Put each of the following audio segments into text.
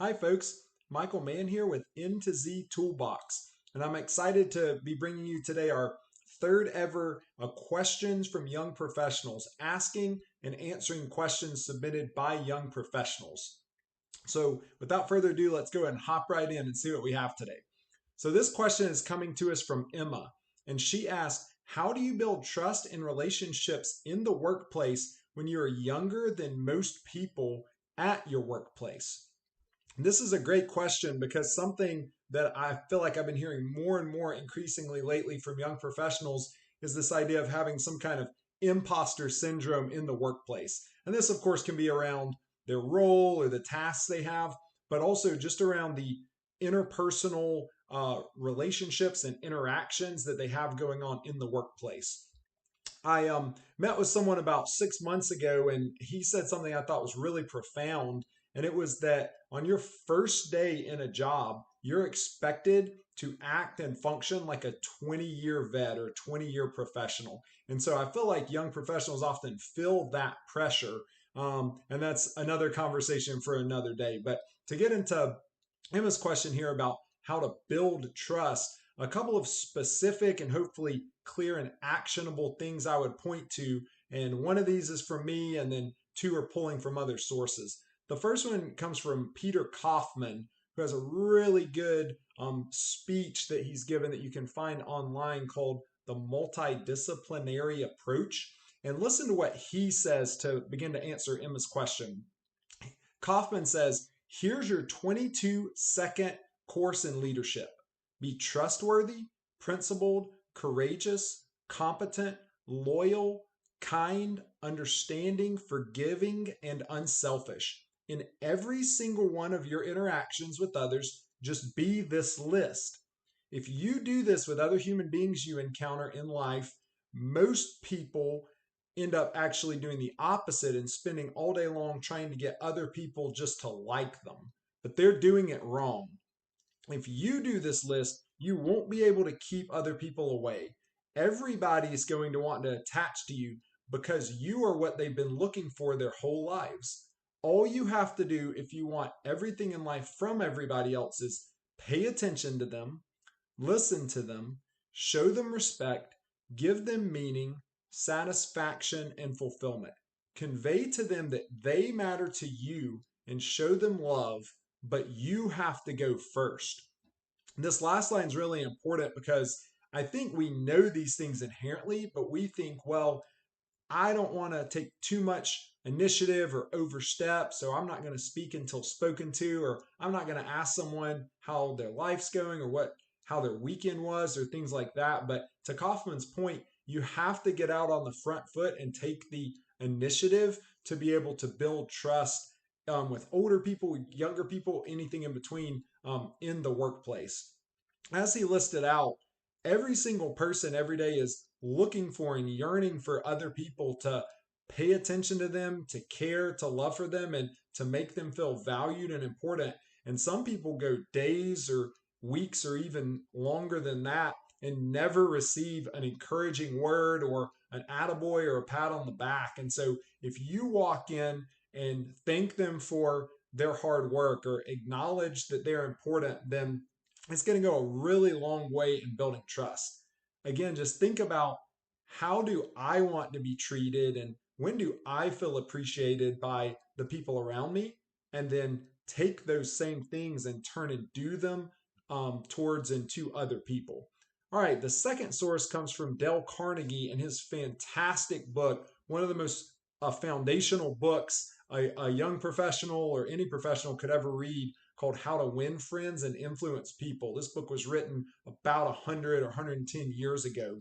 Hi folks, Michael Mann here with N to Z Toolbox, and I'm excited to be bringing you today our third ever questions from young professionals, asking and answering questions submitted by young professionals. So without further ado, let's go ahead and hop right in and see what we have today. So this question is coming to us from Emma, and she asked, how do you build trust in relationships in the workplace when you're younger than most people at your workplace? This is a great question because something that I feel like I've been hearing more and more increasingly lately from young professionals is this idea of having some kind of imposter syndrome in the workplace. And this, of course, can be around their role or the tasks they have, but also just around the interpersonal relationships and interactions that they have going on in the workplace. I met with someone about 6 months ago, and he said something I thought was really profound. And it was that on your first day in a job, you're expected to act and function like a 20-year vet or 20-year professional. And so I feel like young professionals often feel that pressure. And that's another conversation for another day. But to get into Emma's question here about how to build trust, a couple of specific and hopefully clear and actionable things I would point to. And one of these is from me, and then two are pulling from other sources. The first one comes from Peter Kaufman, who has a really good speech that he's given that you can find online called The Multidisciplinary Approach. And listen to what he says to begin to answer Emma's question. Kaufman says, here's your 22-second course in leadership. Be trustworthy, principled, courageous, competent, loyal, kind, understanding, forgiving, and unselfish. In every single one of your interactions with others, just be this list. If you do this with other human beings you encounter in life, most people end up actually doing the opposite and spending all day long trying to get other people just to like them. But they're doing it wrong. If you do this list, you won't be able to keep other people away. Everybody is going to want to attach to you because you are what they've been looking for their whole lives. All you have to do if you want everything in life from everybody else is pay attention to them, listen to them, show them respect, give them meaning, satisfaction, and fulfillment. Convey to them that they matter to you and show them love, but you have to go first. This last line is really important because I think we know these things inherently, but we think, well, I don't want to take too much initiative or overstep, so I'm not going to speak until spoken to, or I'm not going to ask someone how their life's going or what how their weekend was or things like that. But to Kaufman's point, you have to get out on the front foot and take the initiative to be able to build trust with older people, younger people, anything in between in the workplace. As he listed out, every single person every day is looking for and yearning for other people to pay attention to them, to care, to love for them, and to make them feel valued and important. And some people go days or weeks or even longer than that and never receive an encouraging word or an attaboy or a pat on the back. And so if you walk in and thank them for their hard work or acknowledge that they're important, then it's going to go a really long way in building trust. Again, just think about, how do I want to be treated and when do I feel appreciated by the people around me? And then take those same things and turn and do them towards and to other people. All right, the second source comes from Dale Carnegie in his fantastic book, one of the most foundational books a young professional or any professional could ever read, called How to Win Friends and Influence People. This book was written about 100 or 110 years ago.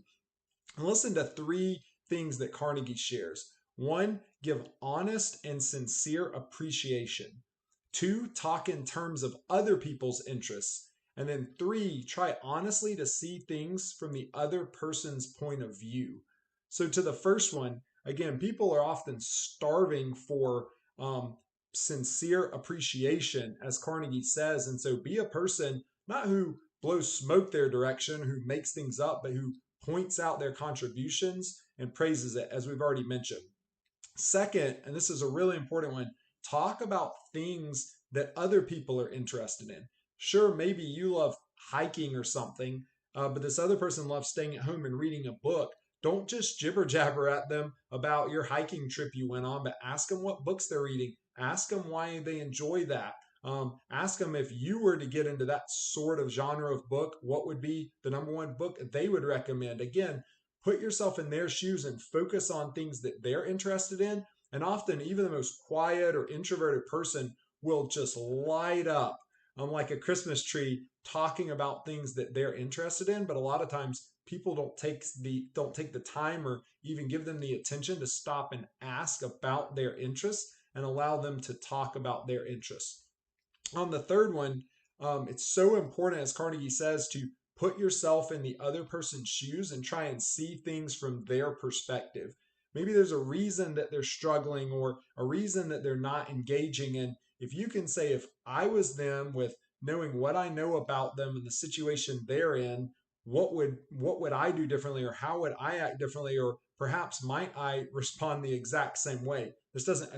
And listen to three things that Carnegie shares. One, give honest and sincere appreciation. Two, talk in terms of other people's interests. And then three, try honestly to see things from the other person's point of view. So, to the first one, again, people are often starving for sincere appreciation, as Carnegie says. And so, be a person not who blows smoke their direction, who makes things up, but who points out their contributions and praises it, as we've already mentioned. Second, and this is a really important one, talk about things that other people are interested in. Sure, maybe you love hiking or something, but this other person loves staying at home and reading a book. Don't just jibber jabber at them about your hiking trip you went on, but ask them what books they're reading. Ask them why they enjoy that. Ask them if you were to get into that sort of genre of book, what would be the number one book they would recommend? Again, put yourself in their shoes and focus on things that they're interested in. And often, even the most quiet or introverted person will just light up like a Christmas tree talking about things that they're interested in. But a lot of times, people don't take the time or even give them the attention to stop and ask about their interests and allow them to talk about their interests. On the third one, it's so important, as Carnegie says, to put yourself in the other person's shoes and try and see things from their perspective. Maybe there's a reason that they're struggling or a reason that they're not engaging. And if you can say, if I was them with knowing what I know about them and the situation they're in, what would I do differently, or how would I act differently, or perhaps might I respond the exact same way? This doesn't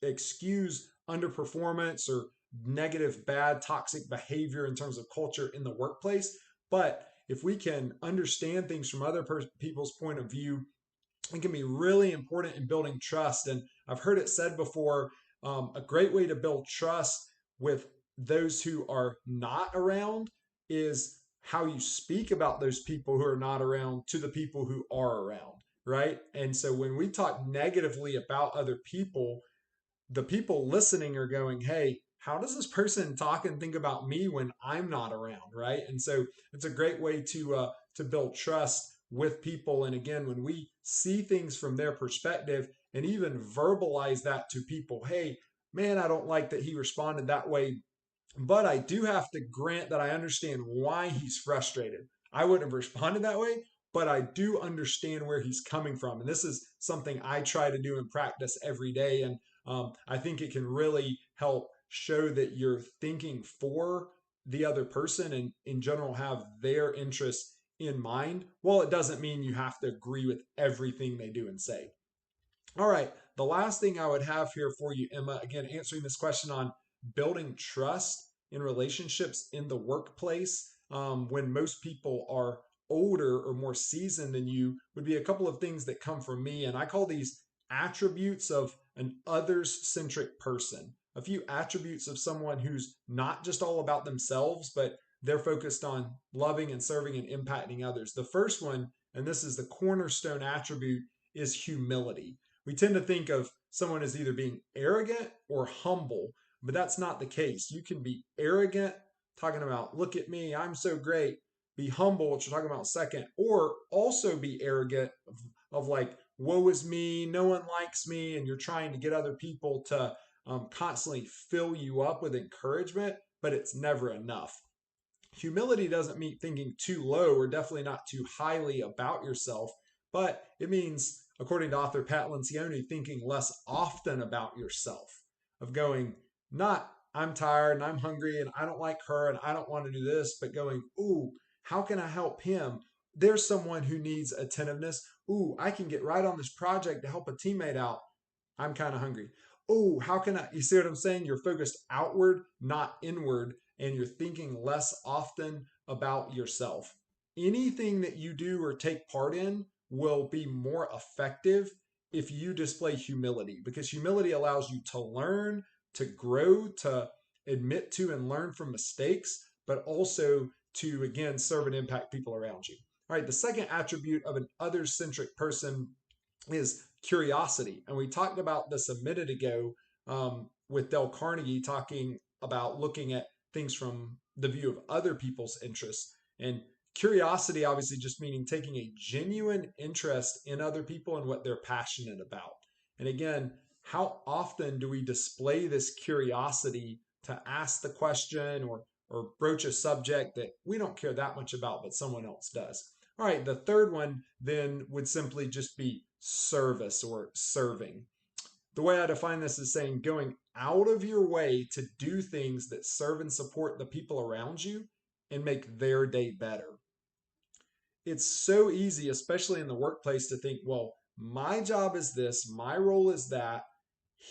excuse underperformance or negative, bad, toxic behavior in terms of culture in the workplace. But if we can understand things from other people's point of view, it can be really important in building trust. And I've heard it said before, a great way to build trust with those who are not around is how you speak about those people who are not around to the people who are around, right? And so when we talk negatively about other people, the people listening are going, hey, how does this person talk and think about me when I'm not around, right? And so it's a great way to build trust with people. And again, when we see things from their perspective and even verbalize that to people, hey, man, I don't like that he responded that way, but I do have to grant that I understand why he's frustrated. I wouldn't have responded that way, but I do understand where he's coming from. And this is something I try to do in practice every day. And I think it can really help show that you're thinking for the other person and, in general, have their interests in mind. Well, it doesn't mean you have to agree with everything they do and say. All right. The last thing I would have here for you, Emma, again, answering this question on building trust in relationships in the workplace when most people are older or more seasoned than you, would be a couple of things that come from me. And I call these attributes of an others centric person. A few attributes of someone who's not just all about themselves, but they're focused on loving and serving and impacting others. The first one, and this is the cornerstone attribute, is humility. We tend to think of someone as either being arrogant or humble, but that's not the case. You can be arrogant, talking about, look at me, I'm so great. Be humble, which we're talking about second, or also be arrogant of like, woe is me, no one likes me, and you're trying to get other people to constantly fill you up with encouragement, but it's never enough. Humility doesn't mean thinking too low or definitely not too highly about yourself, but it means, according to author Pat Lencioni, thinking less often about yourself, of going, not I'm tired and I'm hungry and I don't like her and I don't want to do this, but going, ooh, how can I help him? There's someone who needs attentiveness. Ooh, I can get right on this project to help a teammate out. I'm kind of hungry. Oh, how can I? You see what I'm saying? You're focused outward, not inward, and you're thinking less often about yourself. Anything that you do or take part in will be more effective if you display humility, because humility allows you to learn, to grow, to admit to and learn from mistakes, but also to, again, serve and impact people around you. All right, the second attribute of an others centric person is curiosity. And we talked about this a minute ago with Dale Carnegie, talking about looking at things from the view of other people's interests. And curiosity, obviously, just meaning taking a genuine interest in other people and what they're passionate about. And again, how often do we display this curiosity to ask the question or broach a subject that we don't care that much about, but someone else does? All right, the third one then would simply just be service or serving. The way I define this is saying going out of your way to do things that serve and support the people around you and make their day better. It's so easy, especially in the workplace, to think, well, my job is this, my role is that,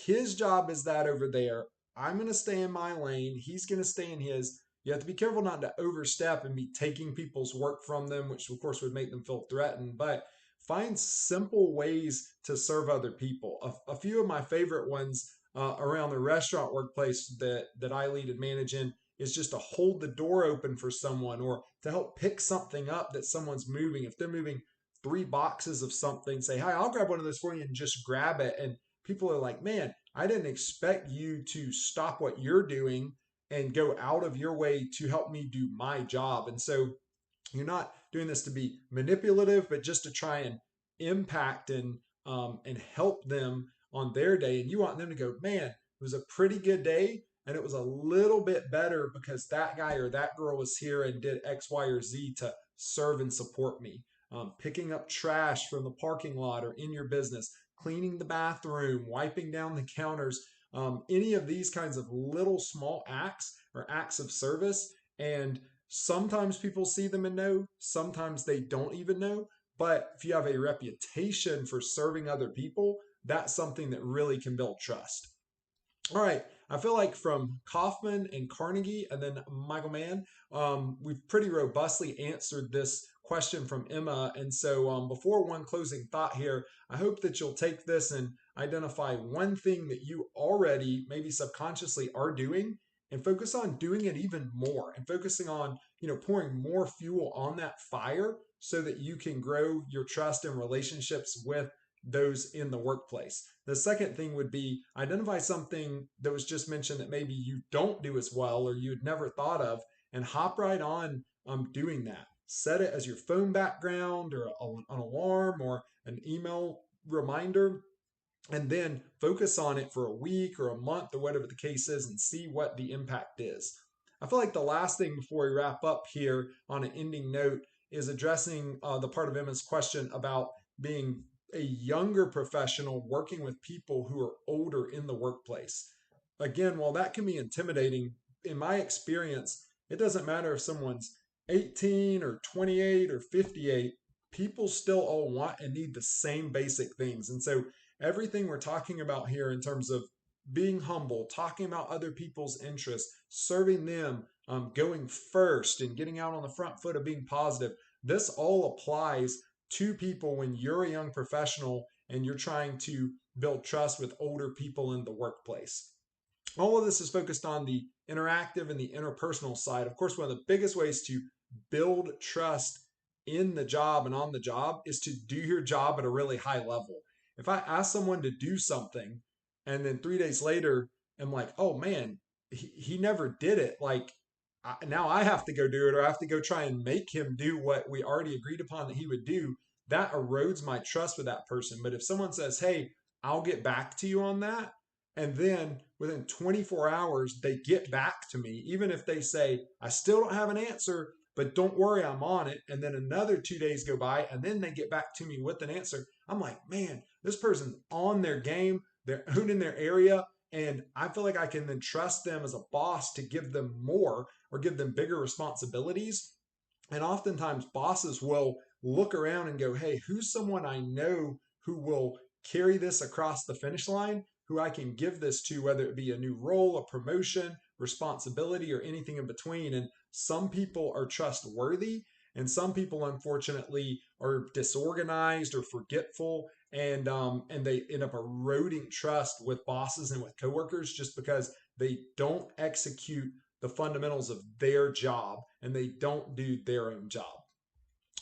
his job is that over there. I'm going to stay in my lane. He's going to stay in his. You have to be careful not to overstep and be taking people's work from them, which of course would make them feel threatened. But find simple ways to serve other people. A few of my favorite ones around the restaurant workplace that I lead and manage in is just to hold the door open for someone or to help pick something up that someone's moving. If they're moving 3 boxes of something, say, "Hi, I'll grab one of those for you," and just grab it. And people are like, "Man, I didn't expect you to stop what you're doing and go out of your way to help me do my job." And so you're not doing this to be manipulative, but just to try and impact and help them on their day. And you want them to go, "Man, it was a pretty good day, and it was a little bit better because that guy or that girl was here and did X, Y, or Z to serve and support me." Picking up trash from the parking lot or in your business, cleaning the bathroom, wiping down the counters, any of these kinds of little small acts or acts of service. And sometimes people see them and know, sometimes they don't even know. But if you have a reputation for serving other people, that's something that really can build trust. All right. I feel like from Kaufman and Carnegie and then Michael Mann, we've pretty robustly answered this question from Emma. And so, before one closing thought here, I hope that you'll take this and identify one thing that you already, maybe subconsciously, are doing and focus on doing it even more and focusing on, pouring more fuel on that fire so that you can grow your trust and relationships with those in the workplace. The second thing would be identify something that was just mentioned that maybe you don't do as well or you'd never thought of, and hop right on doing that. Set it as your phone background or an alarm or an email reminder, and then focus on it for a week or a month or whatever the case is and see what the impact is. I feel like the last thing before we wrap up here on an ending note is addressing the part of Emma's question about being a younger professional working with people who are older in the workplace. Again, while that can be intimidating, in my experience, it doesn't matter if someone's 18 or 28 or 58, people still all want and need the same basic things. And so everything we're talking about here in terms of being humble, talking about other people's interests, serving them, going first, and getting out on the front foot of being positive, this all applies to people when you're a young professional and you're trying to build trust with older people in the workplace. All of this is focused on the interactive and the interpersonal side. Of course, one of the biggest ways to build trust in the job and on the job is to do your job at a really high level. If I ask someone to do something and then 3 days later I'm like, "Oh man, he never did it," like now I have to go do it or I have to go try and make him do what we already agreed upon that he would do, that erodes my trust with that person. But if someone says, "Hey, I'll get back to you on that," and then within 24 hours they get back to me, even if they say, "I still don't have an answer, but don't worry, I'm on it," and then another 2 days go by and then they get back to me with an answer, I'm like, "Man, this person's on their game, they're owning their area." And I feel like I can then trust them as a boss to give them more or give them bigger responsibilities. And oftentimes bosses will look around and go, "Hey, who's someone I know who will carry this across the finish line, who I can give this to, whether it be a new role, a promotion, responsibility, or anything in between." And some people are trustworthy, and some people, unfortunately, are disorganized or forgetful, and they end up eroding trust with bosses and with coworkers just because they don't execute the fundamentals of their job and they don't do their own job.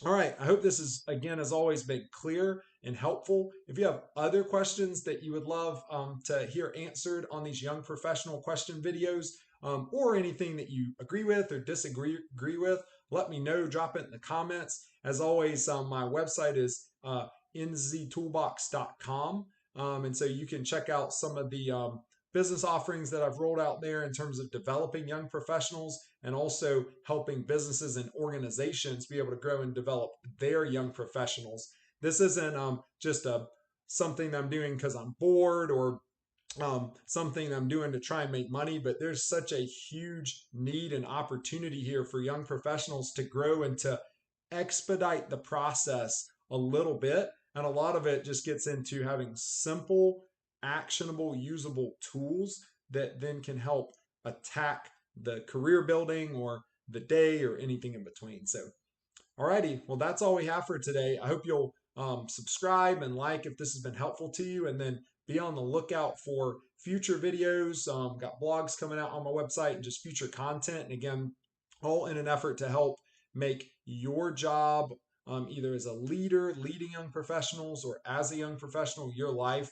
All right. I hope this is, again, as always, been clear and helpful. If you have other questions that you would love to hear answered on these young professional question videos, or anything that you agree with or disagree with, let me know. Drop it in the comments. As always, my website is nztoolbox.com. And so you can check out some of the business offerings that I've rolled out there in terms of developing young professionals and also helping businesses and organizations be able to grow and develop their young professionals. This isn't just something I'm doing because I'm bored or something I'm doing to try and make money, but there's such a huge need and opportunity here for young professionals to grow and to expedite the process a little bit. And a lot of it just gets into having simple, actionable, usable tools that then can help attack the career building or the day or anything in between. So, alrighty, well, that's all we have for today. I hope you'll subscribe and like if this has been helpful to you, and then be on the lookout for future videos. Got blogs coming out on my website and just future content. And again, all in an effort to help make your job, either as a leader, leading young professionals, or as a young professional, your life,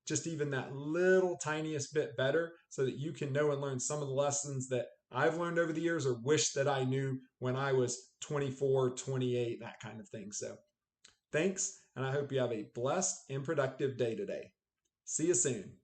just even that little tiniest bit better so that you can know and learn some of the lessons that I've learned over the years or wish that I knew when I was 24, 28, that kind of thing. So thanks, and I hope you have a blessed and productive day today. See you soon.